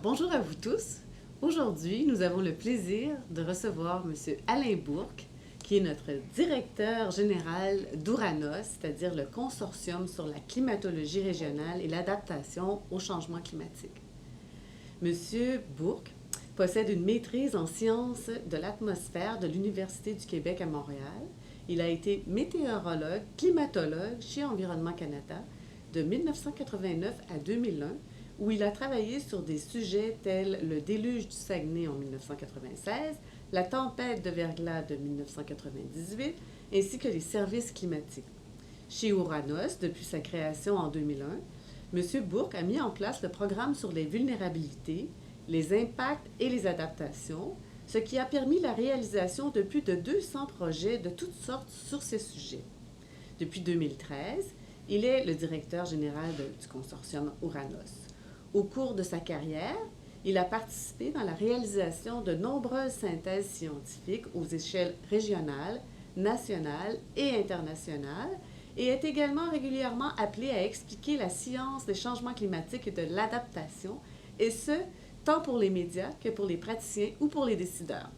Bonjour à vous tous. Aujourd'hui, nous avons le plaisir de recevoir M. Alain Bourque, qui est notre directeur général d'Ouranos, c'est-à-dire le consortium sur la climatologie régionale et l'adaptation au changement climatique. M. Bourque possède une maîtrise en sciences de l'atmosphère de l'Université du Québec à Montréal. Il a été météorologue, climatologue chez Environnement Canada de 1989 à 2001, où il a travaillé sur des sujets tels le déluge du Saguenay en 1996, la tempête de verglas de 1998, ainsi que les services climatiques. Chez Ouranos, depuis sa création en 2001, M. Bourque a mis en place le programme sur les vulnérabilités, les impacts et les adaptations, ce qui a permis la réalisation de plus de 200 projets de toutes sortes sur ces sujets. Depuis 2013, il est le directeur général du consortium Ouranos. Au cours de sa carrière, il a participé dans la réalisation de nombreuses synthèses scientifiques aux échelles régionales, nationales et internationales et est également régulièrement appelé à expliquer la science des changements climatiques et de l'adaptation, et ce, tant pour les médias que pour les praticiens ou pour les décideurs.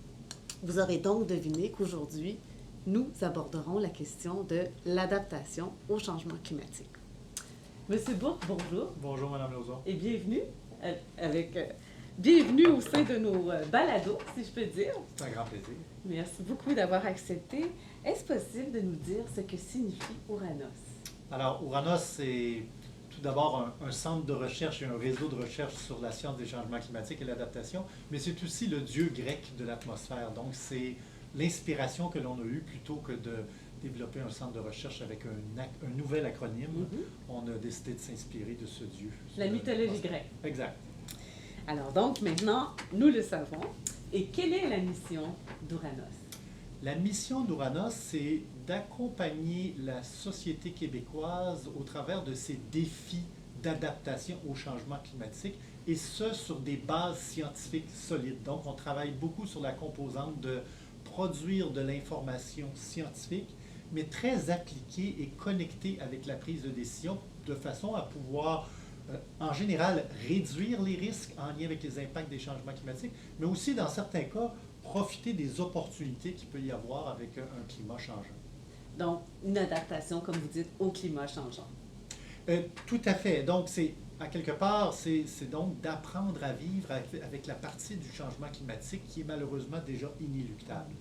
Vous aurez donc deviné qu'aujourd'hui, nous aborderons la question de l'adaptation au changement climatique. Monsieur Bourque, bonjour. Bonjour, Mme Lauzon. Et bienvenue, bienvenue au sein de nos balados, si je peux dire. C'est un grand plaisir. Merci beaucoup d'avoir accepté. Est-ce possible de nous dire ce que signifie Ouranos? Alors, Ouranos, c'est tout d'abord un centre de recherche et un réseau de recherche sur la science des changements climatiques et l'adaptation, mais c'est aussi le dieu grec de l'atmosphère. Donc, c'est l'inspiration que l'on a eue plutôt que de développer un centre de recherche avec un nouvel acronyme. On a décidé de s'inspirer de ce dieu. La mythologie grecque. Exact. Alors donc, maintenant, nous le savons. Et quelle est la mission d'Ouranos? La mission d'Ouranos, c'est d'accompagner la société québécoise au travers de ces défis d'adaptation au changement climatique, et ce, sur des bases scientifiques solides. Donc, on travaille beaucoup sur la composante de produire de l'information scientifique, mais très appliquée et connectée avec la prise de décision, de façon à pouvoir, en général, réduire les risques en lien avec les impacts des changements climatiques, mais aussi, dans certains cas, profiter des opportunités qu'il peut y avoir avec un climat changeant. Donc, une adaptation, comme vous dites, au climat changeant. Tout à fait. Donc, à quelque part, c'est donc d'apprendre à vivre avec la partie du changement climatique qui est malheureusement déjà inéluctable.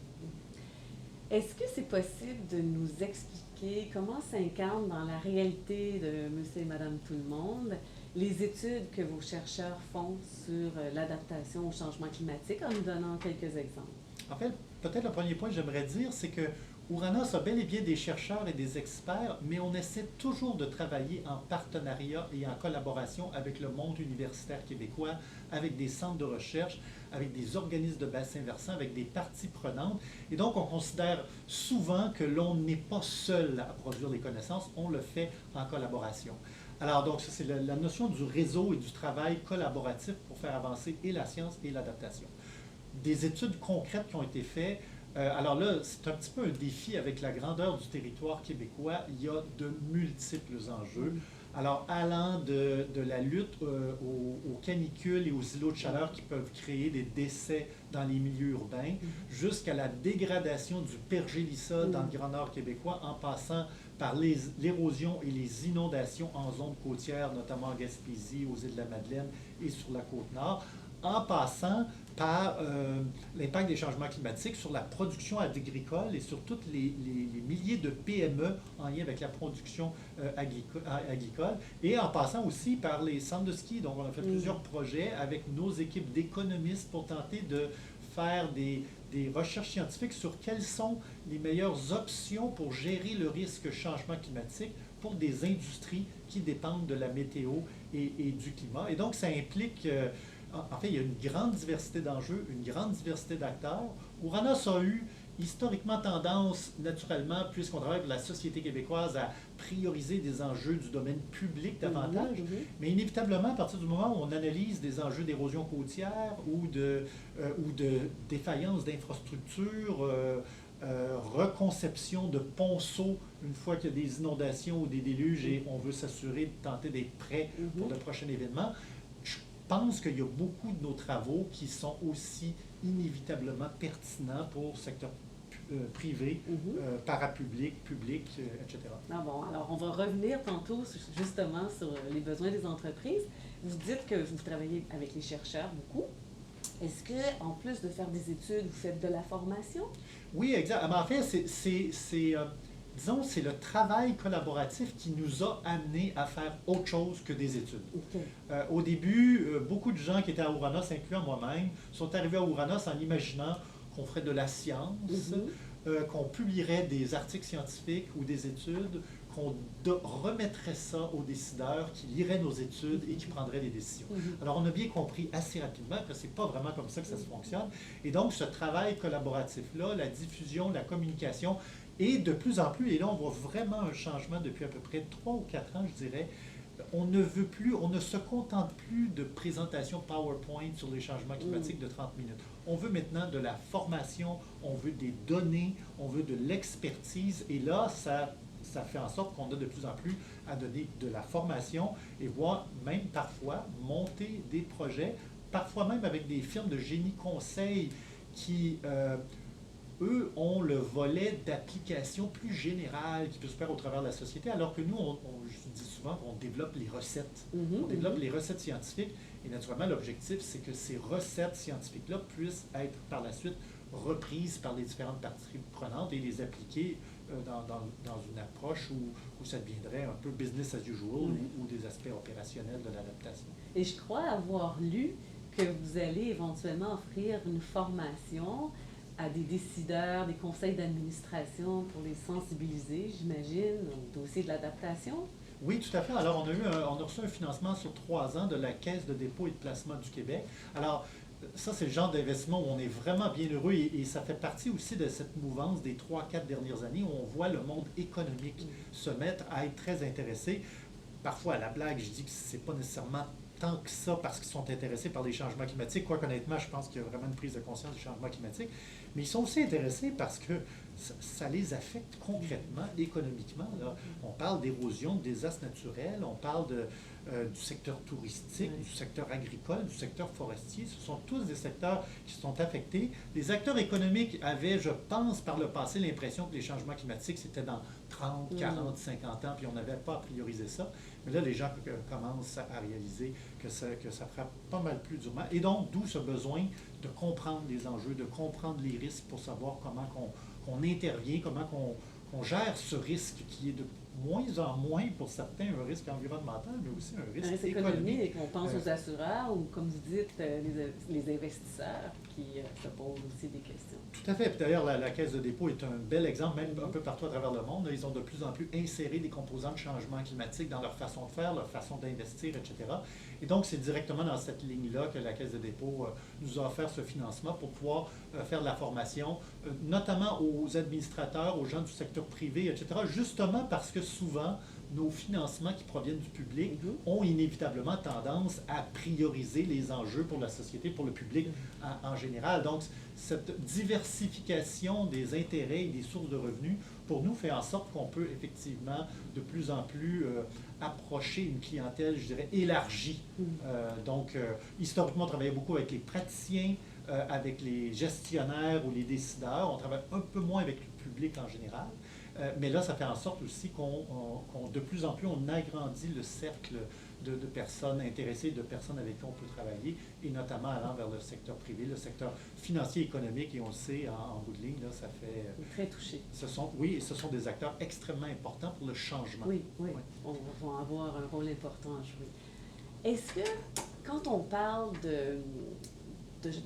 Est-ce que c'est possible de nous expliquer comment s'incarnent dans la réalité de monsieur et madame tout le monde les études que vos chercheurs font sur l'adaptation au changement climatique, en nous donnant quelques exemples? En fait, peut-être le premier point que j'aimerais dire, c'est que Ouranos a bel et bien des chercheurs et des experts, mais on essaie toujours de travailler en partenariat et en collaboration avec le monde universitaire québécois, avec des centres de recherche, avec des organismes de bassin versant, avec des parties prenantes. Et donc, on considère souvent que l'on n'est pas seul à produire les connaissances, on le fait en collaboration. Alors, donc, c'est la notion du réseau et du travail collaboratif pour faire avancer et la science et l'adaptation. Des études concrètes qui ont été faites. Alors là, c'est un petit peu un défi avec la grandeur du territoire québécois. Il y a de multiples enjeux. Alors, allant de la lutte aux canicules et aux îlots de chaleur qui peuvent créer des décès dans les milieux urbains, jusqu'à la dégradation du pergélisol dans le Grand Nord québécois, en passant par l'érosion et les inondations en zone côtière, notamment en Gaspésie, aux îles de la Madeleine et sur la Côte-Nord, en passant par l'impact des changements climatiques sur la production agricole et sur tous les milliers de PME en lien avec la production agricole, et en passant aussi par les centres de ski. Donc, on a fait plusieurs projets avec nos équipes d'économistes pour tenter de faire des recherches scientifiques sur quelles sont les meilleures options pour gérer le risque changement climatique pour des industries qui dépendent de la météo et du climat. Et donc, ça implique... En fait, il y a une grande diversité d'enjeux, une grande diversité d'acteurs. Ouranos a eu historiquement tendance, naturellement, puisqu'on travaille pour la société québécoise, à prioriser des enjeux du domaine public davantage. Mais inévitablement, à partir du moment où on analyse des enjeux d'érosion côtière ou de défaillance d'infrastructures, reconception de ponceaux une fois qu'il y a des inondations ou des déluges et on veut s'assurer de tenter d'être prêt pour le prochain événement, pense qu'il y a beaucoup de nos travaux qui sont aussi inévitablement pertinents pour le secteur privé, parapublic, public, etc. Ah bon, alors on va revenir tantôt justement sur les besoins des entreprises. Vous dites que vous travaillez avec les chercheurs beaucoup. Est-ce que, en plus de faire des études, vous faites de la formation? Oui, exact. En fait, disons, c'est le travail collaboratif qui nous a amenés à faire autre chose que des études. Okay. Au début, beaucoup de gens qui étaient à Ouranos, incluant moi-même, sont arrivés à Ouranos en imaginant qu'on ferait de la science, qu'on publierait des articles scientifiques ou des études, qu'on remettrait ça aux décideurs qui liraient nos études et qui prendraient des décisions. Alors, on a bien compris assez rapidement que ce n'est pas vraiment comme ça que ça se fonctionne. Et donc, ce travail collaboratif-là, la diffusion, la communication, et de plus en plus, et là, on voit vraiment un changement depuis à peu près 3 ou 4 ans, je dirais. On ne se contente plus de présentations PowerPoint sur les changements climatiques de 30 minutes. On veut maintenant de la formation, on veut des données, on veut de l'expertise, et là, ça fait en sorte qu'on a de plus en plus à donner de la formation et voire même parfois monter des projets, parfois même avec des firmes de génie conseil qui, eux, ont le volet d'application plus général qui peut se faire au travers de la société, alors que nous, je dis souvent qu'on développe les recettes. On développe les recettes scientifiques et naturellement, l'objectif, c'est que ces recettes scientifiques-là puissent être par la suite reprises par les différentes parties prenantes et les appliquer dans une approche où ça deviendrait un peu business as usual ou des aspects opérationnels de l'adaptation. Et je crois avoir lu que vous allez éventuellement offrir une formation à des décideurs, des conseils d'administration pour les sensibiliser, j'imagine, au dossier de l'adaptation? Oui, tout à fait. Alors, on a reçu un financement sur 3 ans de la Caisse de dépôt et de placement du Québec. Alors, ça, c'est le genre d'investissement où on est vraiment bien heureux et ça fait partie aussi de cette mouvance des 3-4 dernières années où on voit le monde économique se mettre à être très intéressé. Parfois, à la blague, je dis que c'est pas nécessairement tant que ça parce qu'ils sont intéressés par les changements climatiques, quoique honnêtement, je pense qu'il y a vraiment une prise de conscience du changement climatique, mais ils sont aussi intéressés parce que ça les affecte concrètement, économiquement. Là. On parle d'érosion, de désastres naturels, on parle du secteur touristique, du secteur agricole, du secteur forestier. Ce sont tous des secteurs qui sont affectés. Les acteurs économiques avaient, je pense, par le passé, l'impression que les changements climatiques, c'était dans 30, 40, 50 ans, puis on n'avait pas à prioriser ça. Mais là, les gens commencent à réaliser que ça frappe pas mal plus durement. Et donc, d'où ce besoin de comprendre les enjeux, de comprendre les risques pour savoir comment qu'on intervient, comment qu'on gère ce risque qui est de moins en moins pour certains un risque environnemental, mais aussi un risque économique. On pense aux assureurs ou, comme vous dites, les investisseurs qui se posent aussi des questions. Tout à fait. Puis d'ailleurs, la Caisse de dépôt est un bel exemple, même un peu partout à travers le monde. Ils ont de plus en plus inséré des composants de changement climatique dans leur façon de faire, leur façon d'investir, etc. Et donc, c'est directement dans cette ligne-là que la Caisse de dépôt nous a offert ce financement pour pouvoir faire de la formation, notamment aux administrateurs, aux gens du secteur privé, etc., justement parce que souvent, nos financements qui proviennent du public ont inévitablement tendance à prioriser les enjeux pour la société, pour le public en général. Donc, cette diversification des intérêts et des sources de revenus, pour nous, fait en sorte qu'on peut effectivement de plus en plus approcher une clientèle, je dirais, élargie. Donc, historiquement, on travaillait beaucoup avec les praticiens, avec les gestionnaires ou les décideurs. On travaille un peu moins avec le public en général. Mais là, ça fait en sorte aussi de plus en plus, on agrandit le cercle de personnes intéressées, de personnes avec qui on peut travailler, et notamment allant vers le secteur privé, le secteur financier, économique, et on le sait, en bout de ligne, là, ça fait... Très touché. Ce sont des acteurs extrêmement importants pour le changement. Oui. On va avoir un rôle important à jouer. Est-ce que, quand on parle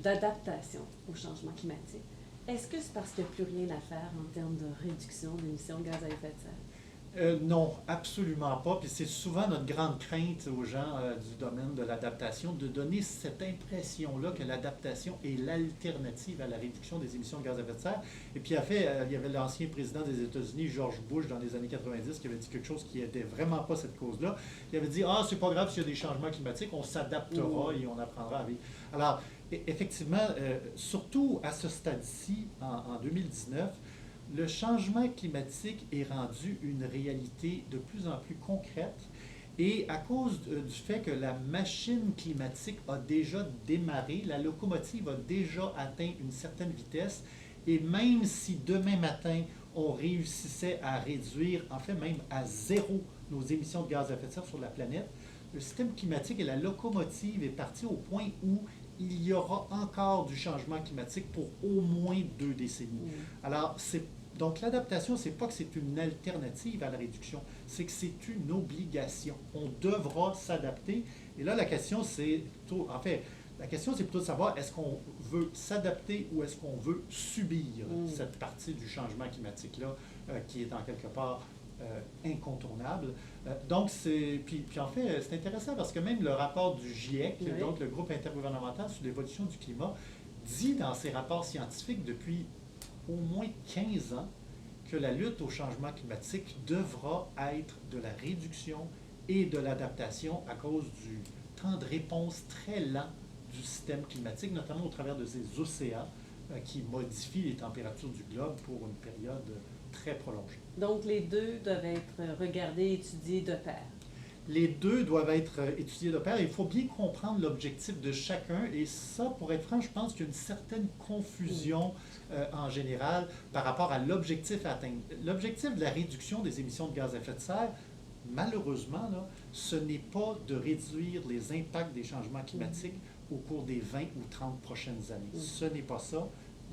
d'adaptation au changement climatique, est-ce que c'est parce qu'il n'y a plus rien à faire en termes de réduction d'émissions de gaz à effet de serre? Non, absolument pas. Puis c'est souvent notre grande crainte aux gens du domaine de l'adaptation de donner cette impression-là que l'adaptation est l'alternative à la réduction des émissions de gaz à effet de serre. Et puis il y avait l'ancien président des États-Unis, George Bush, dans les années 90, qui avait dit quelque chose qui n'était vraiment pas cette cause-là. Il avait dit « Ah, c'est pas grave s'il y a des changements climatiques, on s'adaptera et on apprendra à vivre. » Alors, effectivement, surtout à ce stade-ci, en 2019, le changement climatique est rendu une réalité de plus en plus concrète Et à cause du fait que la machine climatique a déjà démarré, la locomotive a déjà atteint une certaine vitesse, et même si demain matin, on réussissait à réduire, en fait même à zéro, nos émissions de gaz à effet de serre sur la planète, le système climatique et la locomotive est parti au point où il y aura encore du changement climatique pour au moins 2 décennies. Alors, donc l'adaptation, c'est pas que c'est une alternative à la réduction, c'est que c'est une obligation. On devra s'adapter. Et là, la question, c'est plutôt, en fait, la question, c'est plutôt de savoir est-ce qu'on veut s'adapter ou est-ce qu'on veut subir cette partie du changement climatique-là qui est en quelque part incontournable. Donc, puis en fait, c'est intéressant parce que même le rapport du GIEC, Oui. donc le groupe intergouvernemental sur l'évolution du climat, dit dans ses rapports scientifiques depuis au moins 15 ans que la lutte au changement climatique devra être de la réduction et de l'adaptation à cause du temps de réponse très lent du système climatique, notamment au travers de ces océans qui modifient les températures du globe pour une période très prolongée. Donc, les deux doivent être regardés, étudiés de pair. Les deux doivent être étudiés de pair. Il faut bien comprendre l'objectif de chacun. Et ça, pour être franc, je pense qu'il y a une certaine confusion en général par rapport à l'objectif à atteindre. L'objectif de la réduction des émissions de gaz à effet de serre, malheureusement, là, ce n'est pas de réduire les impacts des changements climatiques au cours des 20 ou 30 prochaines années. Ce n'est pas ça.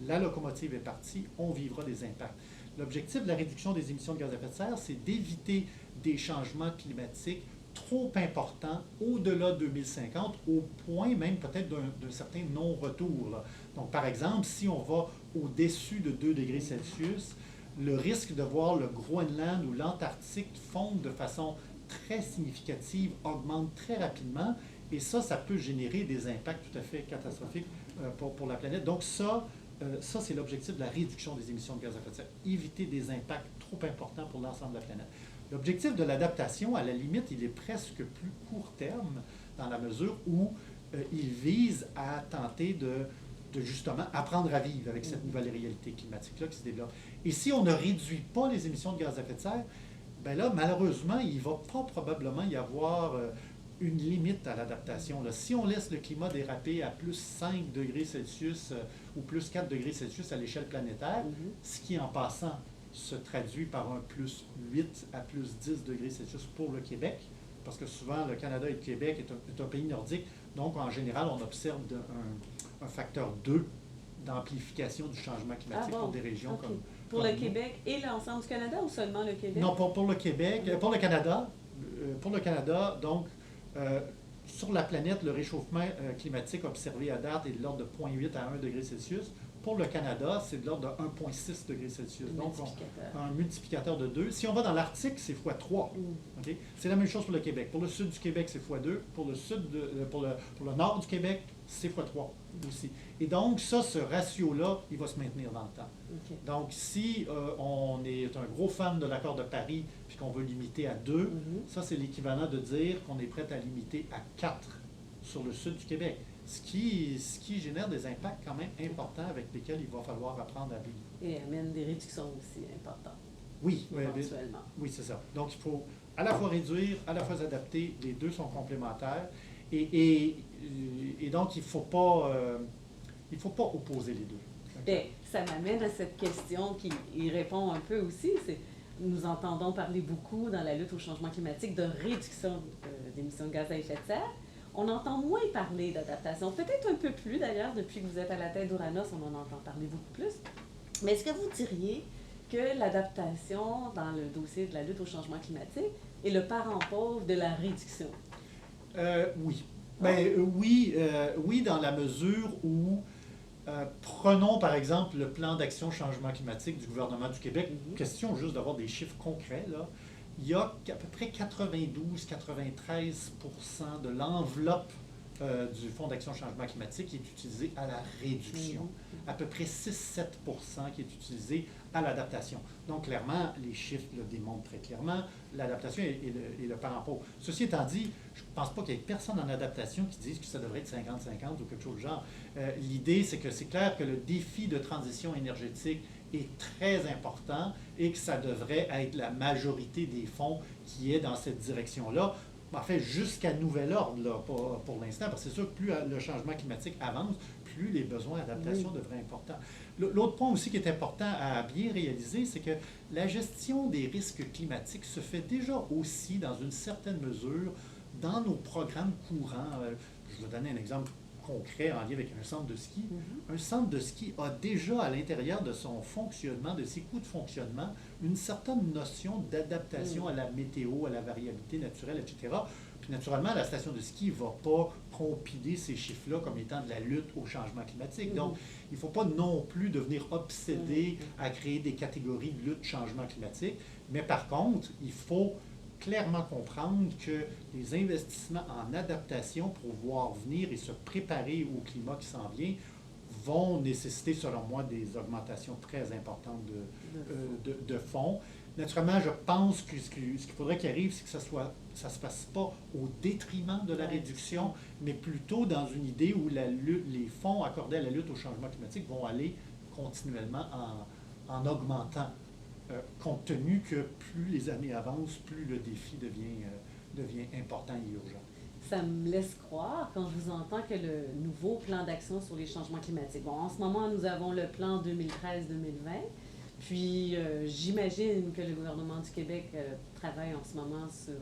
La locomotive est partie, on vivra des impacts. L'objectif de la réduction des émissions de gaz à effet de serre, c'est d'éviter des changements climatiques trop importants au-delà de 2050, au point même peut-être d'un certain non-retour, là. Donc, par exemple, si on va au-dessus de 2 degrés Celsius, le risque de voir le Groenland ou l'Antarctique fondre de façon très significative augmente très rapidement, et ça peut générer des impacts tout à fait catastrophiques pour la planète. Donc ça, c'est l'objectif de la réduction des émissions de gaz à effet de serre, éviter des impacts trop importants pour l'ensemble de la planète. L'objectif de l'adaptation, à la limite, il est presque plus court terme dans la mesure où il vise à tenter de justement apprendre à vivre avec cette nouvelle réalité climatique-là qui se développe. Et si on ne réduit pas les émissions de gaz à effet de serre, bien là, malheureusement, il ne va pas probablement y avoir une limite à l'adaptation. Si on laisse le climat déraper à plus 5 degrés Celsius ou plus 4 degrés Celsius à l'échelle planétaire, ce qui en passant se traduit par un plus 8 à plus 10 degrés Celsius pour le Québec, parce que souvent le Canada et le Québec est un pays nordique, donc en général on observe un facteur 2 d'amplification du changement climatique pour des régions comme... Pour le Québec et l'ensemble du Canada ou seulement le Québec? Non, pour le Québec, pour le Canada, donc sur la planète, le réchauffement climatique observé à date est de l'ordre de 0,8 à 1 degré Celsius. Pour le Canada, c'est de l'ordre de 1,6 degrés Celsius. Donc, un multiplicateur de 2. Si on va dans l'Arctique, c'est x 3. Okay? C'est la même chose pour le Québec. Pour le sud du Québec, c'est x 2. Pour le nord du Québec, c'est x 3 aussi. Et donc, ce ratio-là, il va se maintenir dans le temps. Okay. Donc, si on est un gros fan de l'accord de Paris puis qu'on veut limiter à 2, ça, c'est l'équivalent de dire qu'on est prêt à limiter à 4 sur le sud du Québec. Ce qui génère des impacts quand même importants avec lesquels il va falloir apprendre à vivre. Et amène des réductions aussi importantes. Oui, éventuellement. Oui, c'est ça. Donc, il faut à la fois réduire, à la fois s'adapter. Les deux sont complémentaires. Et donc, il ne faut pas opposer les deux. Bien, ça m'amène à cette question qui y répond un peu aussi. Nous entendons parler beaucoup dans la lutte au changement climatique de réduction d'émissions de gaz à effet de serre. On entend moins parler d'adaptation, peut-être un peu plus d'ailleurs, depuis que vous êtes à la tête d'Uranos, on en entend parler beaucoup plus. Mais est-ce que vous diriez que l'adaptation dans le dossier de la lutte au changement climatique est le parent pauvre de la réduction? Oui. Oui, dans la mesure où, prenons par exemple le plan d'action changement climatique du gouvernement du Québec, question juste d'avoir des chiffres concrets, là. Il y a à peu près 92-93% de l'enveloppe du Fonds d'action changement climatique qui est utilisé à la réduction. À peu près 6-7% qui est utilisé à l'adaptation. Donc, clairement, les chiffres le démontrent très clairement. L'adaptation est le parent pauvre. Ceci étant dit, je ne pense pas qu'il y ait personne en adaptation qui dise que ça devrait être 50-50 ou quelque chose du genre. L'idée, c'est que c'est clair que le défi de transition énergétique est très important et que ça devrait être la majorité des fonds qui est dans cette direction-là. en fait, jusqu'à nouvel ordre, là, pour l'instant, parce que c'est sûr que plus le changement climatique avance, plus les besoins d'adaptation devraient être importants. L'autre point aussi qui est important à bien réaliser, c'est que la gestion des risques climatiques se fait déjà aussi, dans une certaine mesure, dans nos programmes courants. Je vais donner un exemple concret en lien avec un centre de ski. Un centre de ski a déjà à l'intérieur de son fonctionnement, de ses coûts de fonctionnement, une certaine notion d'adaptation à la météo, à la variabilité naturelle, etc. Puis naturellement, la station de ski ne va pas compiler ces chiffres-là comme étant de la lutte au changement climatique. Donc, il ne faut pas non plus devenir obsédé à créer des catégories de lutte changement climatique. Mais par contre, il faut clairement comprendre que les investissements en adaptation pour voir venir et se préparer au climat qui s'en vient vont nécessiter, selon moi, des augmentations très importantes de fonds. Naturellement, je pense que ce qu'il faudrait qu'il arrive, c'est que ça ne se fasse pas au détriment de la réduction, mais plutôt dans une idée où les fonds accordés à la lutte au changement climatique vont aller continuellement en augmentant. Compte tenu que plus les années avancent, plus le défi devient important et urgent. Ça me laisse croire, quand je vous entends, que le nouveau plan d'action sur les changements climatiques, bon, en ce moment, nous avons le plan 2013-2020, puis j'imagine que le gouvernement du Québec travaille en ce moment sur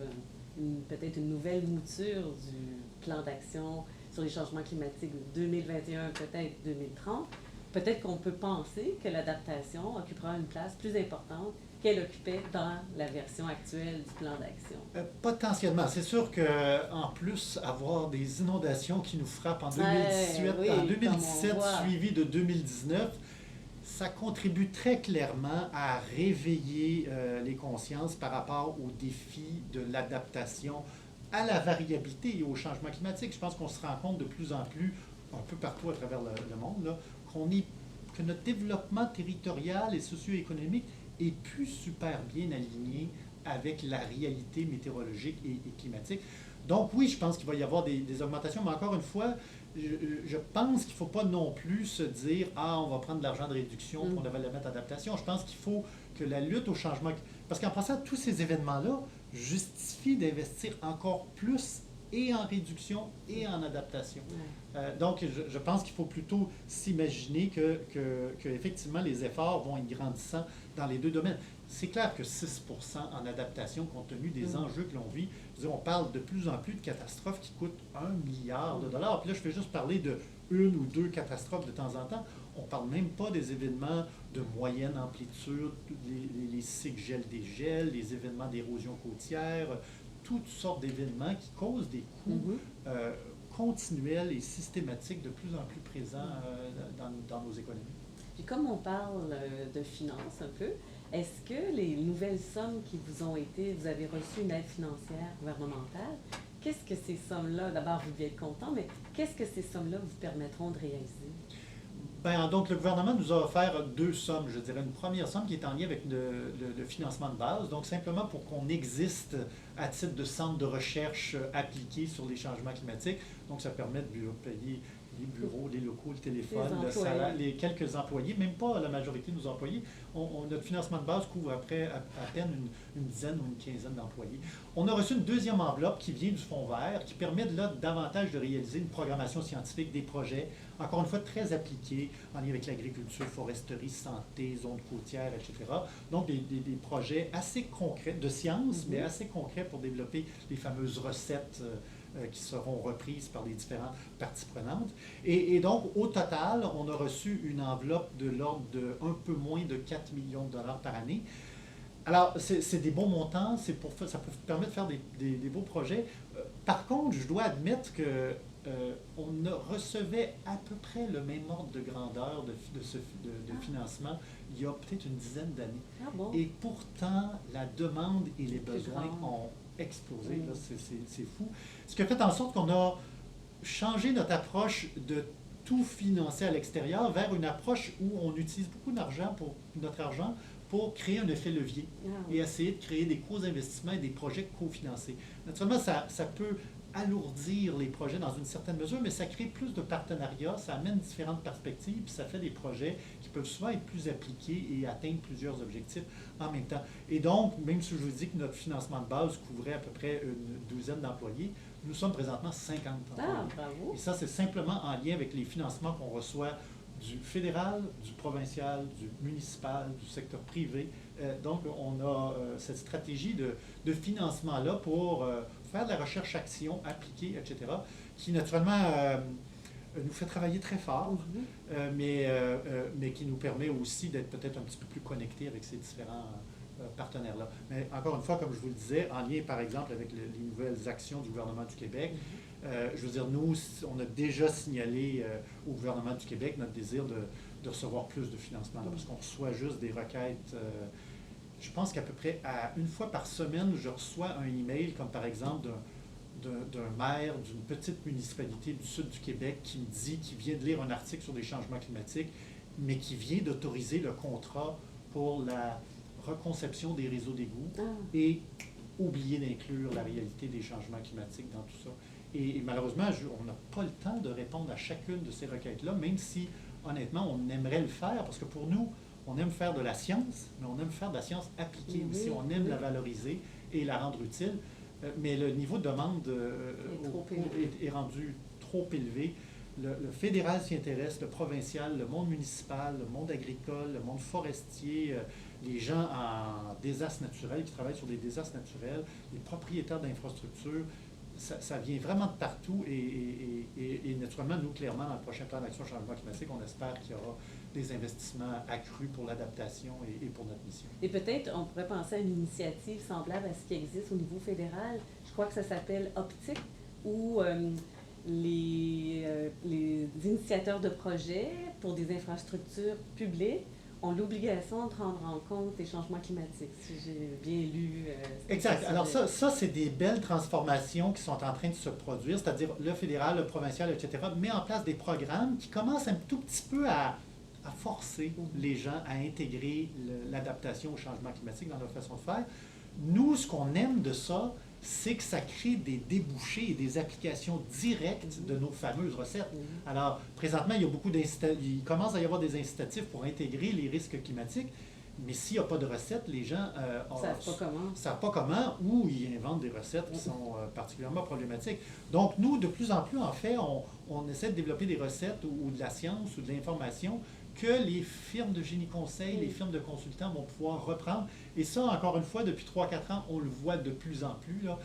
peut-être une nouvelle mouture du plan d'action sur les changements climatiques 2021, peut-être 2030. Peut-être qu'on peut penser que l'adaptation occupera une place plus importante qu'elle occupait dans la version actuelle du plan d'action. Potentiellement. C'est sûr qu'en plus, avoir des inondations qui nous frappent en 2017 suivi de 2019, ça contribue très clairement à réveiller les consciences par rapport aux défis de l'adaptation à la variabilité et au changement climatique. Je pense qu'on se rend compte de plus en plus, un peu partout à travers le monde, là, que notre développement territorial et socio-économique est plus super bien aligné avec la réalité météorologique et climatique. Donc oui, je pense qu'il va y avoir des augmentations, mais encore une fois, je pense qu'il ne faut pas non plus se dire « Ah, on va prendre de l'argent de réduction, on va le mettre en adaptation ». Je pense qu'il faut que la lutte au changement... Parce qu'en passant, tous ces événements-là justifient d'investir encore plus et en réduction et en adaptation. Donc, je pense qu'il faut plutôt s'imaginer que effectivement, les efforts vont être grandissants dans les deux domaines. C'est clair que 6% en adaptation, compte tenu des enjeux que l'on vit, je veux dire, on parle de plus en plus de catastrophes qui coûtent 1 milliard de dollars. Puis là, je fais juste parler de une ou deux catastrophes de temps en temps. On ne parle même pas des événements de moyenne amplitude, les cycles gel-dégel, les événements d'érosion côtière, toutes sortes d'événements qui causent des coûts continuels et systématiques de plus en plus présents dans nos économies. Puis comme on parle de finances un peu, est-ce que les nouvelles sommes qui vous ont été, vous avez reçu une aide financière gouvernementale, qu'est-ce que ces sommes-là, d'abord vous devez être content, mais qu'est-ce que ces sommes-là vous permettront de réaliser? Bien, donc, le gouvernement nous a offert deux sommes, je dirais. Une première somme qui est en lien avec le financement de base, donc simplement pour qu'on existe à titre de centre de recherche appliqué sur les changements climatiques. Donc, ça permet de payer les bureaux, les locaux, le téléphone, le salaire, les quelques employés, même pas la majorité de nos employés. Notre financement de base couvre après à peine une dizaine ou une quinzaine d'employés. On a reçu une deuxième enveloppe qui vient du Fonds vert, qui permet là davantage de réaliser une programmation scientifique des projets, encore une fois très appliqués, en lien avec l'agriculture, foresterie, santé, zones côtières, etc. Donc des projets assez concrets, de science, mais assez concrets pour développer les fameuses recettes qui seront reprises par les différentes parties prenantes. Et donc, au total, on a reçu une enveloppe de l'ordre de un peu moins de 4 millions de dollars par année. Alors, c'est des bons montants, ça peut permettre de faire des beaux projets. Par contre, je dois admettre que on recevait à peu près le même ordre de grandeur de financement il y a peut-être une dizaine d'années. Ah bon? Et pourtant, la demande et les besoins ont explosé. Là, c'est fou. Ce qui a fait en sorte qu'on a changé notre approche de tout financer à l'extérieur vers une approche où on utilise beaucoup d'argent notre argent pour créer un effet levier et essayer de créer des co-investissements et des projets cofinancés. Naturellement, ça peut alourdir les projets dans une certaine mesure, mais ça crée plus de partenariats, ça amène différentes perspectives, puis ça fait des projets qui peuvent souvent être plus appliqués et atteindre plusieurs objectifs en même temps. Et donc, même si je vous dis que notre financement de base couvrait à peu près une douzaine d'employés, nous sommes présentement 50 employés. Ah, bravo! Et ça, c'est simplement en lien avec les financements qu'on reçoit du fédéral, du provincial, du municipal, du secteur privé. Donc, on a cette stratégie de financement-là pour faire de la recherche-action appliquée, etc., qui naturellement nous fait travailler très fort, mais qui nous permet aussi d'être peut-être un petit peu plus connectés avec ces différents partenaires-là. Mais encore une fois, comme je vous le disais, en lien par exemple avec les nouvelles actions du gouvernement du Québec, je veux dire, nous, on a déjà signalé au gouvernement du Québec notre désir de recevoir plus de financement, là, parce qu'on reçoit juste des requêtes. Je pense qu'à peu près une fois par semaine, je reçois un email, comme par exemple d'un maire d'une petite municipalité du sud du Québec qui me dit qu'il vient de lire un article sur les changements climatiques, mais qui vient d'autoriser le contrat pour la reconception des réseaux d'égouts et oublier d'inclure la réalité des changements climatiques dans tout ça. Et malheureusement, on n'a pas le temps de répondre à chacune de ces requêtes-là, même si, honnêtement, on aimerait le faire, parce que pour nous, on aime faire de la science, mais on aime faire de la science appliquée aussi. On aime la valoriser et la rendre utile, mais le niveau de demande est rendu trop élevé. Le fédéral s'y intéresse, le provincial, le monde municipal, le monde agricole, le monde forestier, les gens en désastres naturels qui travaillent sur des désastres naturels, les propriétaires d'infrastructures. Ça vient vraiment de partout et naturellement, nous, clairement, dans le prochain plan d'action changement climatique, on espère qu'il y aura des investissements accrus pour l'adaptation et pour notre mission. Et peut-être on pourrait penser à une initiative semblable à ce qui existe au niveau fédéral. Je crois que ça s'appelle Optique, où les initiateurs de projets pour des infrastructures publiques ont l'obligation de prendre en compte les changements climatiques, si j'ai bien lu. Exact. Alors ça, c'est des belles transformations qui sont en train de se produire, c'est-à-dire le fédéral, le provincial, etc., met en place des programmes qui commencent un tout petit peu à forcer les gens à intégrer l'adaptation au changement climatique dans leur façon de faire. Nous, ce qu'on aime de ça, c'est que ça crée des débouchés et des applications directes de nos fameuses recettes. Alors, présentement, il commence à y avoir des incitatifs pour intégrer les risques climatiques, mais s'il n'y a pas de recettes, les gens ne savent pas comment ou ils inventent des recettes qui sont particulièrement problématiques. Donc, nous, de plus en plus, en fait, on essaie de développer des recettes ou de la science ou de l'information que les firmes de génie conseil, les firmes de consultants vont pouvoir reprendre. Et ça, encore une fois, depuis 3-4 ans, on le voit de plus en plus, là.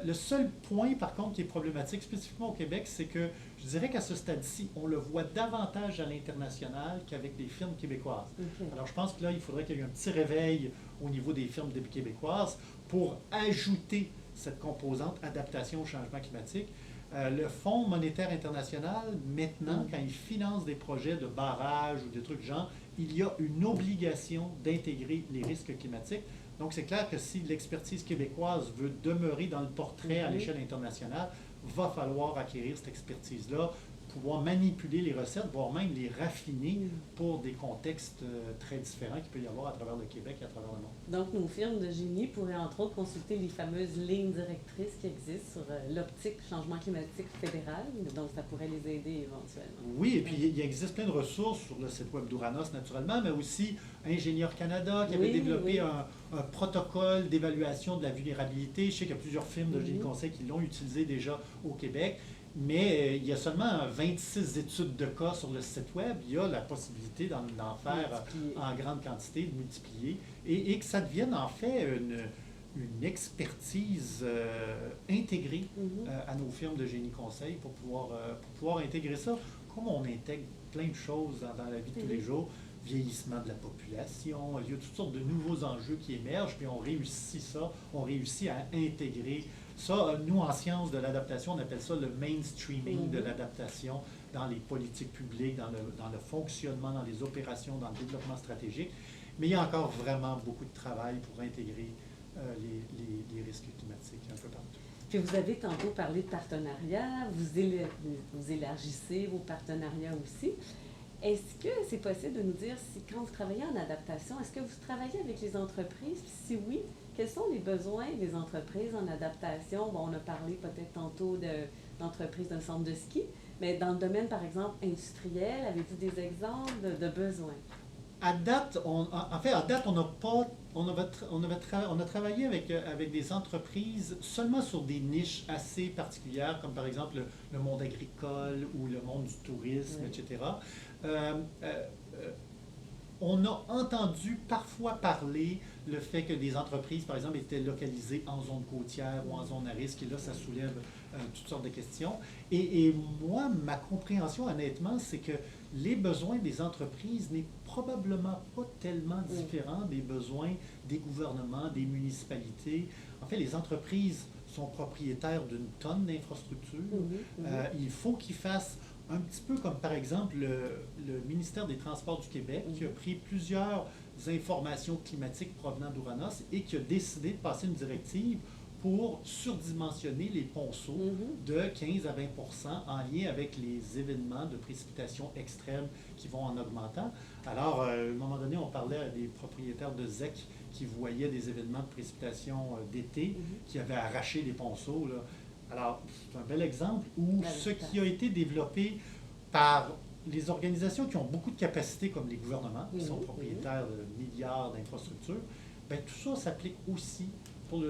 Le seul point, par contre, qui est problématique, spécifiquement au Québec, c'est que je dirais qu'à ce stade-ci, on le voit davantage à l'international qu'avec les firmes québécoises. Alors, je pense que là, il faudrait qu'il y ait un petit réveil au niveau des firmes québécoises pour ajouter cette composante adaptation au changement climatique. Le Fonds monétaire international, maintenant, quand il finance des projets de barrages ou des trucs genre, il y a une obligation d'intégrer les risques climatiques. Donc, c'est clair que si l'expertise québécoise veut demeurer dans le portrait à l'échelle internationale, va falloir acquérir cette expertise-là, pouvoir manipuler les recettes, voire même les raffiner pour des contextes très différents qu'il peut y avoir à travers le Québec et à travers le monde. Donc, nos firmes de génie pourraient entre autres consulter les fameuses lignes directrices qui existent sur l'optique changement climatique fédéral, donc ça pourrait les aider éventuellement. Oui, et puis il existe plein de ressources sur le site web d'Ouranos naturellement, mais aussi Ingénieurs Canada qui avait développé un protocole d'évaluation de la vulnérabilité. Je sais qu'il y a plusieurs firmes de génie conseil qui l'ont utilisé déjà au Québec. Mais il y a seulement 26 études de cas sur le site web. Il y a la possibilité d'en faire en grande quantité, de multiplier, et que ça devienne en fait une expertise intégrée à nos firmes de génie conseil pour pouvoir intégrer ça. Comme on intègre plein de choses dans la vie de tous les jours, vieillissement de la population, il y a toutes sortes de nouveaux enjeux qui émergent, puis on réussit à intégrer ça. Nous, en sciences de l'adaptation, on appelle ça le mainstreaming de l'adaptation dans les politiques publiques, dans le fonctionnement, dans les opérations, dans le développement stratégique. Mais il y a encore vraiment beaucoup de travail pour intégrer les risques climatiques un peu partout. Puis vous avez tantôt parlé de partenariat, vous élargissez vos partenariats aussi. Est-ce que c'est possible de nous dire si, quand vous travaillez en adaptation, est-ce que vous travaillez avec les entreprises? Puis si oui, Quels sont les besoins des entreprises en adaptation? Bon, on a parlé peut-être tantôt d'entreprises d'un centre de ski, mais dans le domaine, par exemple, industriel, avez-vous des exemples de besoins? À date, à date, on n'a pas, on a travaillé avec des entreprises seulement sur des niches assez particulières, comme par exemple le monde agricole ou le monde du tourisme, Oui. etc. Euh, euh, euh, on a entendu parfois parler le fait que des entreprises, par exemple, étaient localisées en zone côtière ou en zone à risque, et là, ça soulève toutes sortes de questions. Et moi, ma compréhension, honnêtement, c'est que les besoins des entreprises n'est probablement pas tellement différent des besoins des gouvernements, des municipalités. En fait, les entreprises sont propriétaires d'une tonne d'infrastructures. Il faut qu'ils fassent un petit peu comme par exemple le ministère des Transports du Québec qui a pris plusieurs informations climatiques provenant d'Ouranos et qui a décidé de passer une directive pour surdimensionner les ponceaux de 15 à 20 en lien avec les événements de précipitations extrêmes qui vont en augmentant. Alors, à un moment donné, on parlait à des propriétaires de ZEC qui voyaient des événements de précipitation d'été qui avaient arraché les ponceaux, là. Alors, c'est un bel exemple où ce qui a été développé par les organisations qui ont beaucoup de capacités, comme les gouvernements, qui sont propriétaires de milliards d'infrastructures, bien, tout ça s'applique aussi pour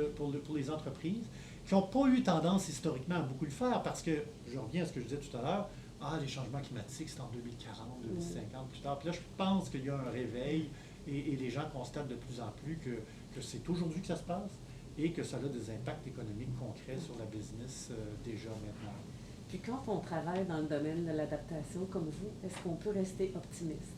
les entreprises qui n'ont pas eu tendance historiquement à beaucoup le faire parce que, je reviens à ce que je disais tout à l'heure, les changements climatiques, c'est en 2040, 2050, plus tard. Puis là, je pense qu'il y a un réveil et les gens constatent de plus en plus que c'est aujourd'hui que ça se passe et que ça a des impacts économiques concrets sur la business déjà maintenant. Puis quand on travaille dans le domaine de l'adaptation comme vous, est-ce qu'on peut rester optimiste?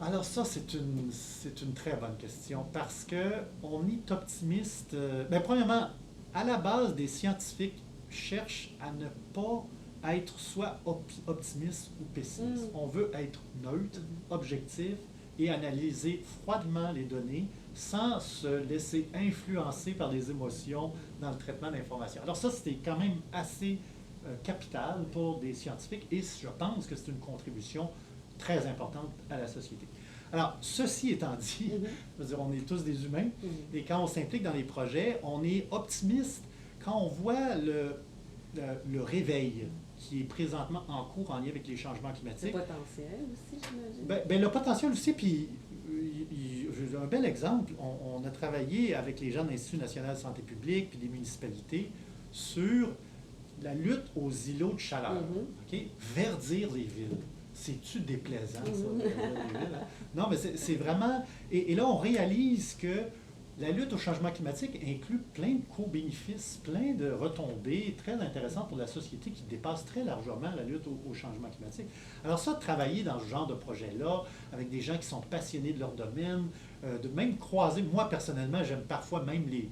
Alors ça, c'est une très bonne question parce qu'on est optimiste. Bien, premièrement, à la base, des scientifiques cherchent à ne pas être soit optimiste ou pessimiste. On veut être neutre, objectif et analyser froidement les données sans se laisser influencer par les émotions dans le traitement d'informations. Alors ça, c'était quand même assez capital pour des scientifiques et je pense que c'est une contribution très importante à la société. Alors, ceci étant dit, je veux dire, on est tous des humains et quand on s'implique dans les projets, on est optimiste quand on voit le réveil qui est présentement en cours en lien avec les changements climatiques. Le potentiel aussi, j'imagine. Ben, le potentiel aussi, puis j'ai un bel exemple. On a travaillé avec les gens de l'Institut national de santé publique puis des municipalités sur la lutte aux îlots de chaleur. OK? Verdir les villes. C'est-tu déplaisant, ça? Les villes, hein? Non, mais c'est vraiment... Et là, on réalise que la lutte au changement climatique inclut plein de co-bénéfices, plein de retombées très intéressantes pour la société qui dépassent très largement la lutte au changement climatique. Alors ça, travailler dans ce genre de projet-là, avec des gens qui sont passionnés de leur domaine, de même croiser, moi personnellement, j'aime parfois même les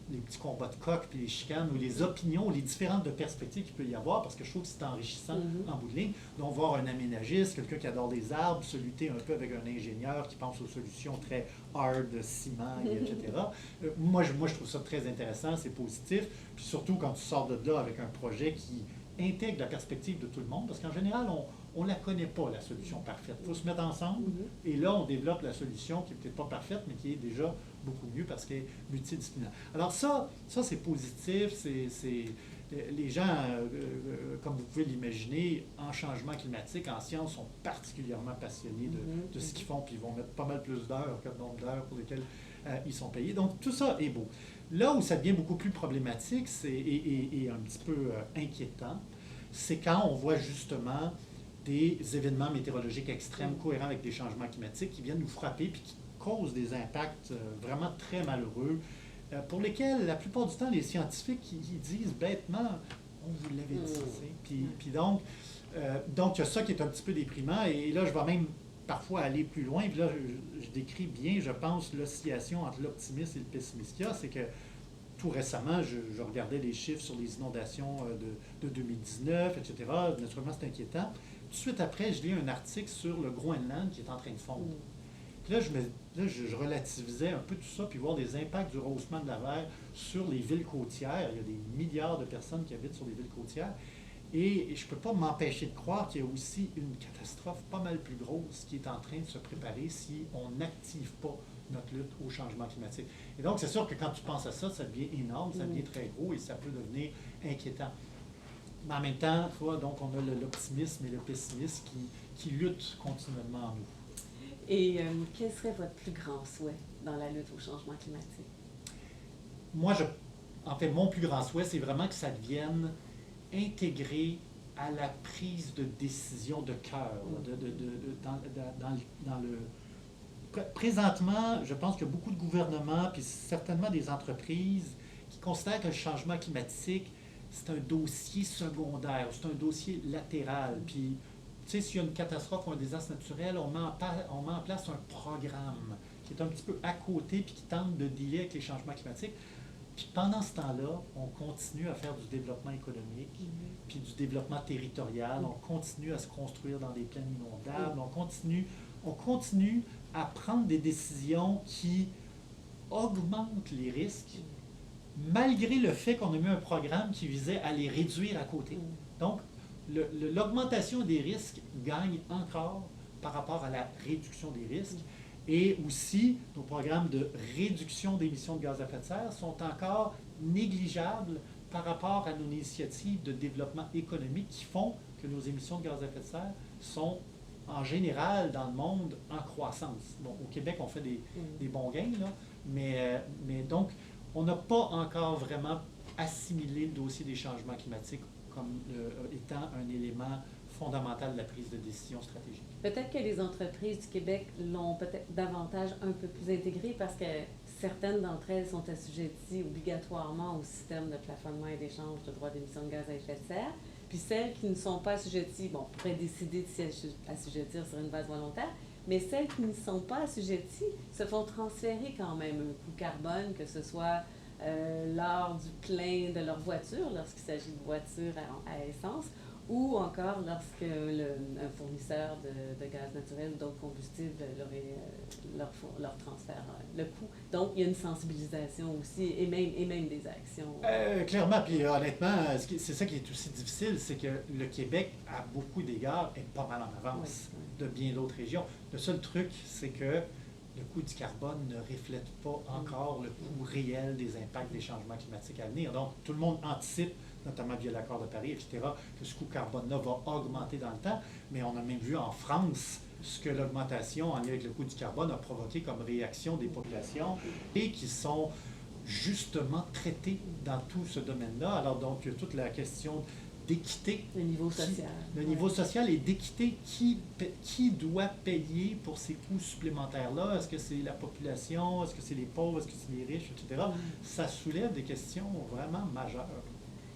petits combats de coq, puis les chicanes, ou les opinions, ou les différentes de perspectives qu'il peut y avoir, parce que je trouve que c'est enrichissant en bout de ligne. Donc, voir un aménagiste, quelqu'un qui adore les arbres, se lutter un peu avec un ingénieur qui pense aux solutions très hard, ciment, etc. Moi, je trouve ça très intéressant, c'est positif. Puis surtout quand tu sors de là avec un projet qui intègre la perspective de tout le monde, parce qu'en général, on ne la connaît pas, la solution parfaite. Il faut se mettre ensemble, et là, on développe la solution qui n'est peut-être pas parfaite, mais qui est déjà beaucoup mieux parce qu'elle est multidisciplinaire. Alors ça c'est positif, les gens, comme vous pouvez l'imaginer, en changement climatique, en sciences, sont particulièrement passionnés de ce qu'ils font, puis ils vont mettre pas mal plus d'heures que le nombre d'heures pour lesquelles ils sont payés. Donc tout ça est beau. Là où ça devient beaucoup plus problématique et un petit peu inquiétant, c'est quand on voit justement des événements météorologiques extrêmes cohérents avec des changements climatiques qui viennent nous frapper puis qui causent des impacts vraiment très malheureux pour lesquels, la plupart du temps, les scientifiques ils disent bêtement « on vous l'avait dit ». Puis donc, il y a ça qui est un petit peu déprimant et là, je vais même parfois aller plus loin. Puis là, je décris bien, je pense, l'oscillation entre l'optimisme et le pessimisme qu'il y a. C'est que tout récemment, je regardais les chiffres sur les inondations de 2019, etc. Naturellement, c'est inquiétant. Tout de suite après, je lis un article sur le Groenland qui est en train de fondre. Puis là, je relativisais un peu tout ça, puis voir des impacts du rehaussement de la mer sur les villes côtières. Il y a des milliards de personnes qui habitent sur les villes côtières. Et je ne peux pas m'empêcher de croire qu'il y a aussi une catastrophe pas mal plus grosse qui est en train de se préparer si on n'active pas notre lutte au changement climatique. Et donc, c'est sûr que quand tu penses à ça, ça devient énorme, ça devient très gros et ça peut devenir inquiétant. Mais en même temps, donc, on a l'optimisme et le pessimisme qui luttent continuellement en nous. Et quel serait votre plus grand souhait dans la lutte au changement climatique? Moi, en fait, mon plus grand souhait, c'est vraiment que ça devienne intégré à la prise de décision de cœur. Présentement, je pense que beaucoup de gouvernements, puis certainement des entreprises, qui considèrent que le changement climatique, c'est un dossier secondaire, c'est un dossier latéral. Puis, tu sais, s'il y a une catastrophe ou un désastre naturel, on met en place un programme qui est un petit peu à côté puis qui tente de dealer avec les changements climatiques. Puis pendant ce temps-là, on continue à faire du développement économique, puis du développement territorial, on continue à se construire dans des plaines inondables, on continue à prendre des décisions qui augmentent les risques, malgré le fait qu'on a mis un programme qui visait à les réduire à côté. Donc, l'augmentation des risques gagne encore par rapport à la réduction des risques. Et aussi, nos programmes de réduction d'émissions de gaz à effet de serre sont encore négligeables par rapport à nos initiatives de développement économique qui font que nos émissions de gaz à effet de serre sont en général dans le monde en croissance. Bon, au Québec, on fait des bons gains, là, mais donc, on n'a pas encore vraiment assimilé le dossier des changements climatiques comme étant un élément fondamental de la prise de décision stratégique. Peut-être que les entreprises du Québec l'ont peut-être davantage un peu plus intégré parce que certaines d'entre elles sont assujetties obligatoirement au système de plafonnement et d'échange de droits d'émission de gaz à effet de serre. Puis celles qui ne sont pas assujetties, bon, pourraient décider de s'y assujettir sur une base volontaire, mais celles qui ne sont pas assujetties se font transférer quand même un coût carbone, que ce soit lors du plein de leur voiture, lorsqu'il s'agit de voitures à essence, ou encore lorsque un fournisseur de gaz naturel ou d'autres combustibles leur transfère le coût. Donc, il y a une sensibilisation aussi et même des actions. Clairement, puis honnêtement, c'est ça qui est aussi difficile, c'est que le Québec, à beaucoup d'égards, est pas mal en avance de bien d'autres régions. Le seul truc, c'est que le coût du carbone ne reflète pas encore le coût réel des impacts des changements climatiques à venir. Donc, tout le monde anticipe, notamment via l'accord de Paris, etc., que ce coût carbone-là va augmenter dans le temps. Mais on a même vu en France ce que l'augmentation en lien avec le coût du carbone a provoqué comme réaction des populations et qui sont justement traitées dans tout ce domaine-là. Alors donc, il y a toute la question d'équité. Le niveau social. Le niveau social et d'équité. Qui doit payer pour ces coûts supplémentaires-là? Est-ce que c'est la population? Est-ce que c'est les pauvres? Est-ce que c'est les riches? Etc. Ça soulève des questions vraiment majeures.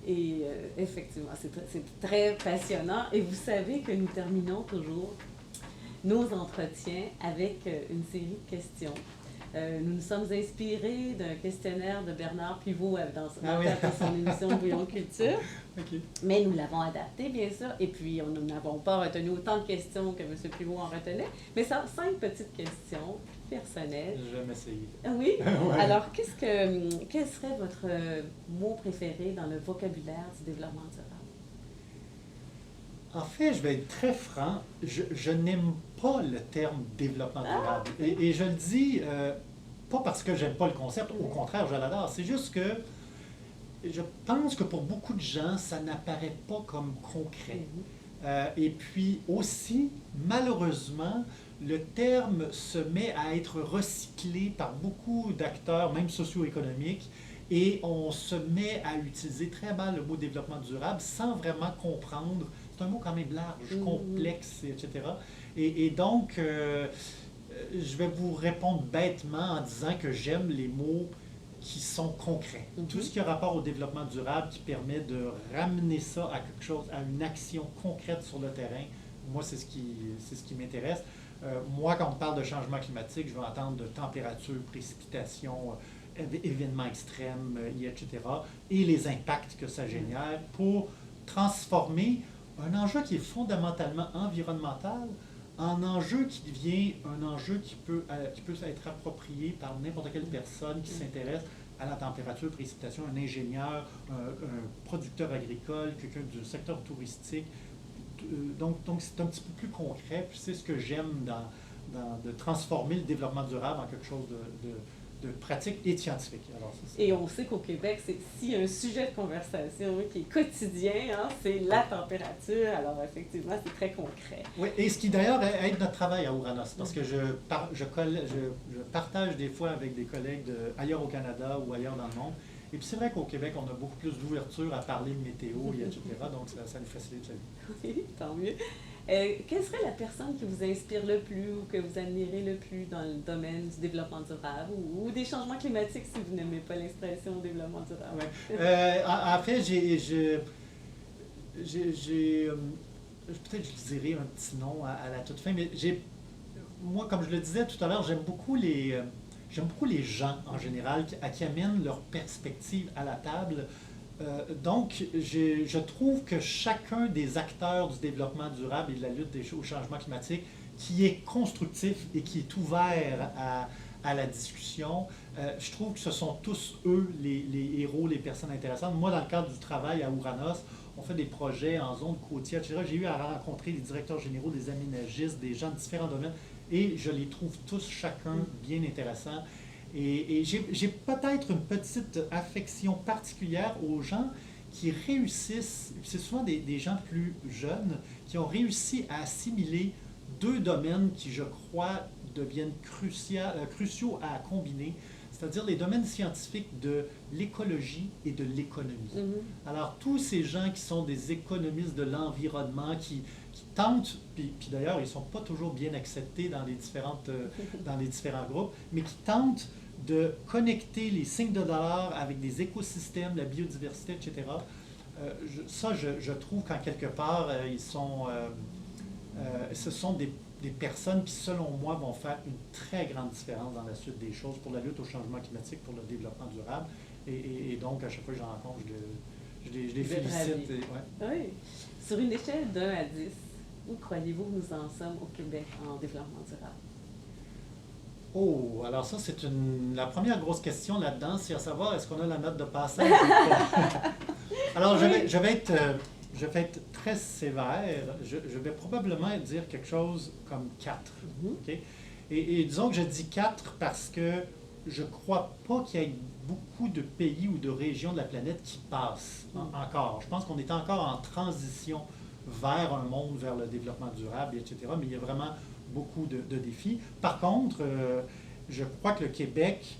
Et effectivement, c'est très passionnant. Et vous savez que nous terminons toujours nos entretiens avec une série de questions. Nous nous sommes inspirés d'un questionnaire de Bernard Pivot dans son émission Bouillon Culture. Okay. Mais nous l'avons adapté, bien sûr. Et puis, nous n'avons pas retenu autant de questions que M. Pivot en retenait. Mais ça, 5 petites questions personnelles. J'ai jamais essayé. Oui? Ouais. Alors, quel serait votre mot préféré dans le vocabulaire du développement durable? En fait, je vais être très franc, je n'aime pas le terme développement durable. Et je le dis pas parce que j'aime pas le concept, au contraire, je l'adore. C'est juste que je pense que pour beaucoup de gens, ça n'apparaît pas comme concret. Et puis aussi, malheureusement, le terme se met à être recyclé par beaucoup d'acteurs, même socio-économiques, et on se met à utiliser très mal le mot développement durable sans vraiment comprendre. C'est un mot quand même large, complexe, etc. Et donc, je vais vous répondre bêtement en disant que j'aime les mots qui sont concrets. Tout ce qui a rapport au développement durable qui permet de ramener ça à quelque chose, à une action concrète sur le terrain, moi, c'est ce qui m'intéresse. Moi, quand on parle de changement climatique, je vais entendre de température, précipitation, événements extrêmes, etc., et les impacts que ça génère pour transformer un enjeu qui est fondamentalement environnemental en enjeu qui devient un enjeu qui peut être approprié par n'importe quelle personne qui s'intéresse à la température, précipitation, un ingénieur, un producteur agricole, quelqu'un du secteur touristique. Donc c'est un petit peu plus concret, puis c'est ce que j'aime de transformer le développement durable en quelque chose de pratique et de scientifique. Alors, ça, et on sait qu'au Québec, s'il y a un sujet de conversation qui est quotidien, hein, c'est la température. Alors, effectivement, c'est très concret. Oui, et ce qui d'ailleurs aide notre travail à Ouranos, parce que je partage des fois avec des collègues ailleurs au Canada ou ailleurs dans le monde. Et puis c'est vrai qu'au Québec, on a beaucoup plus d'ouverture à parler de météo, et etc. Donc ça nous facilite la vie. Oui, tant mieux. Quelle serait la personne qui vous inspire le plus ou que vous admirez le plus dans le domaine du développement durable ou des changements climatiques si vous n'aimez pas l'expression développement durable? Ouais. Après, peut-être je dirais un petit nom à la toute fin, mais moi, comme je le disais tout à l'heure, j'aime beaucoup les gens en général qui amènent leur perspective à la table. Donc, je trouve que chacun des acteurs du développement durable et de la lutte au changement climatique qui est constructif et qui est ouvert à la discussion, je trouve que ce sont tous eux les héros, les personnes intéressantes. Moi, dans le cadre du travail à Ouranos, on fait des projets en zone côtière, etc. J'ai eu à rencontrer les directeurs généraux, des aménagistes, des gens de différents domaines, et je les trouve tous, chacun, bien intéressants. Et j'ai peut-être une petite affection particulière aux gens qui réussissent, c'est souvent des gens plus jeunes, qui ont réussi à assimiler deux domaines qui, je crois, deviennent cruciaux à combiner, c'est-à-dire les domaines scientifiques de l'écologie et de l'économie. Mm-hmm. Alors, tous ces gens qui sont des économistes de l'environnement, qui tentent, puis d'ailleurs, ils ne sont pas toujours bien acceptés dans les différents groupes, mais qui tentent de connecter les signes de dollar avec des écosystèmes, la biodiversité, etc. Je trouve qu'en quelque part, ce sont des personnes qui, selon moi, vont faire une très grande différence dans la suite des choses pour la lutte au changement climatique, pour le développement durable. Et donc, à chaque fois que j'en rencontre, je les félicite. Ouais. Oui. Sur une échelle de 1 à 10, où croyez-vous que nous en sommes au Québec en développement durable? Oh, alors ça, c'est la première grosse question là-dedans, c'est à savoir, est-ce qu'on a la note de passage ou pas? Alors, oui. je vais être très sévère. Je vais probablement dire quelque chose comme 4. Mm-hmm. Okay? Et disons que je dis 4 parce que je ne crois pas qu'il y ait beaucoup de pays ou de régions de la planète qui passent encore. Je pense qu'on est encore en transition vers un monde, vers le développement durable, etc. Mais il y a vraiment beaucoup de défis. Par contre, je crois que le Québec,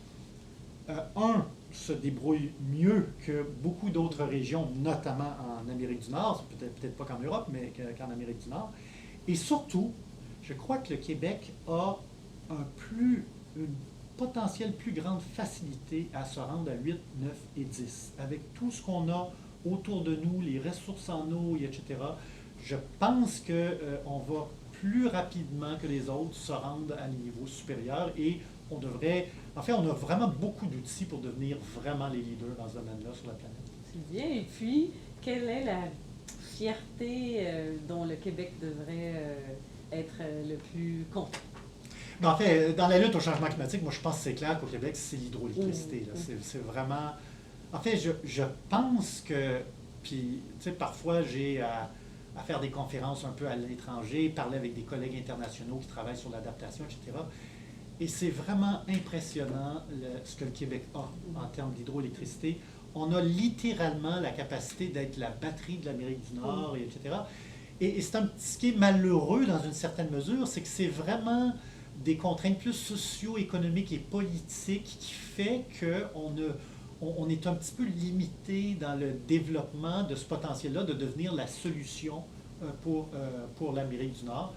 se débrouille mieux que beaucoup d'autres régions, notamment en Amérique du Nord, peut-être pas qu'en Europe, mais qu'en Amérique du Nord. Et surtout, je crois que le Québec a une potentielle plus grande facilité à se rendre à 8, 9 et 10. Avec tout ce qu'on a autour de nous, les ressources en eau, etc., je pense qu'on va plus rapidement que les autres se rendre à des niveaux supérieurs et on a vraiment beaucoup d'outils pour devenir vraiment les leaders dans ce domaine-là sur la planète. C'est bien. Et puis, quelle est la fierté dont le Québec devrait être le plus content? Mais en fait, dans la lutte au changement climatique, moi je pense que c'est clair qu'au Québec, c'est l'hydroélectricité. C'est vraiment... En fait, je pense que... Puis, tu sais, parfois j'ai à faire des conférences un peu à l'étranger, parler avec des collègues internationaux qui travaillent sur l'adaptation, etc. Et c'est vraiment impressionnant ce que le Québec a en termes d'hydroélectricité. On a littéralement la capacité d'être la batterie de l'Amérique du Nord, etc. Et ce qui est malheureux dans une certaine mesure, c'est que c'est vraiment des contraintes plus socio-économiques et politiques qui fait qu'on est un petit peu limité dans le développement de ce potentiel-là, de devenir la solution pour l'Amérique du Nord.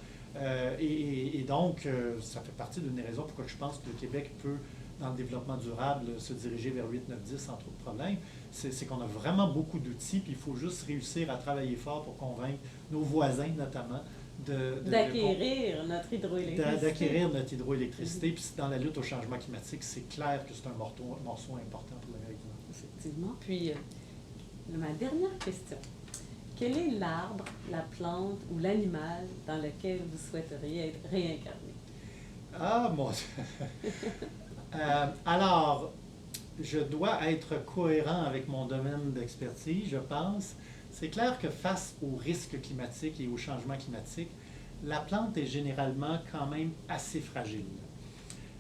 Et donc, ça fait partie d'une des raisons pourquoi je pense que le Québec peut, dans le développement durable, se diriger vers 8, 9, 10 sans trop de problèmes. C'est qu'on a vraiment beaucoup d'outils, puis il faut juste réussir à travailler fort pour convaincre nos voisins, notamment, d'acquérir notre hydroélectricité. D'acquérir notre hydroélectricité. Puis dans la lutte au changement climatique, c'est clair que c'est un morceau important pour l'Amérique du Nord. Effectivement. Puis, ma dernière question. Quel est l'arbre, la plante ou l'animal dans lequel vous souhaiteriez être réincarné? Ah, mon Dieu! Alors, je dois être cohérent avec mon domaine d'expertise, je pense. C'est clair que face aux risques climatiques et au changement climatique, la plante est généralement quand même assez fragile.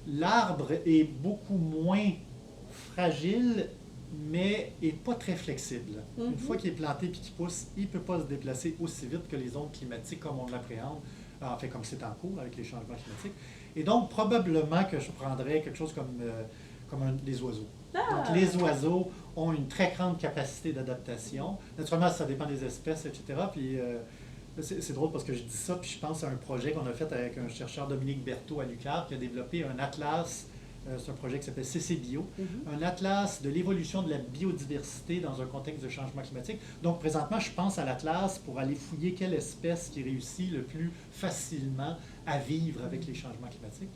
L'arbre est beaucoup moins fragile, mais n'est pas très flexible. Une fois qu'il est planté et qu'il pousse, il ne peut pas se déplacer aussi vite que les ondes climatiques comme on l'appréhende, en fait comme c'est en cours avec les changements climatiques. Et donc, probablement que je prendrais quelque chose comme, des oiseaux. Donc, les oiseaux ont une très grande capacité d'adaptation. Naturellement, ça dépend des espèces, etc. Puis, c'est drôle parce que je dis ça, puis je pense à un projet qu'on a fait avec un chercheur, Dominique Berthaud, à l'UQAR, qui a développé un atlas, c'est un projet qui s'appelle CC-Bio, un atlas de l'évolution de la biodiversité dans un contexte de changement climatique. Donc, présentement, je pense à l'atlas pour aller fouiller quelle espèce qui réussit le plus facilement à vivre avec les changements climatiques.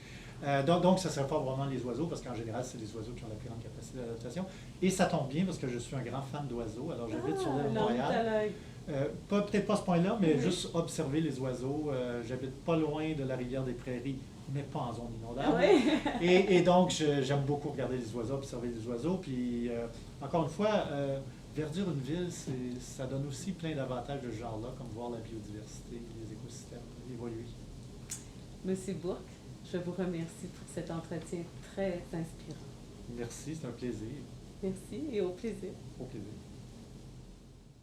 Donc, ça ne serait pas vraiment les oiseaux, parce qu'en général, c'est les oiseaux qui ont la plus grande capacité d'adaptation. Et ça tombe bien, parce que je suis un grand fan d'oiseaux. Alors, j'habite sur l'île de Montréal. Peut-être pas à ce point-là, mais juste observer les oiseaux. J'habite pas loin de la rivière des Prairies, mais pas en zone inondable. Et donc, j'aime beaucoup regarder les oiseaux, observer les oiseaux. Puis, encore une fois, verdir une ville, ça donne aussi plein d'avantages de ce genre-là, comme voir la biodiversité, les écosystèmes évoluer. Monsieur Bourque, je vous remercie pour cet entretien très inspirant. Merci, c'est un plaisir. Merci et au plaisir. Au plaisir.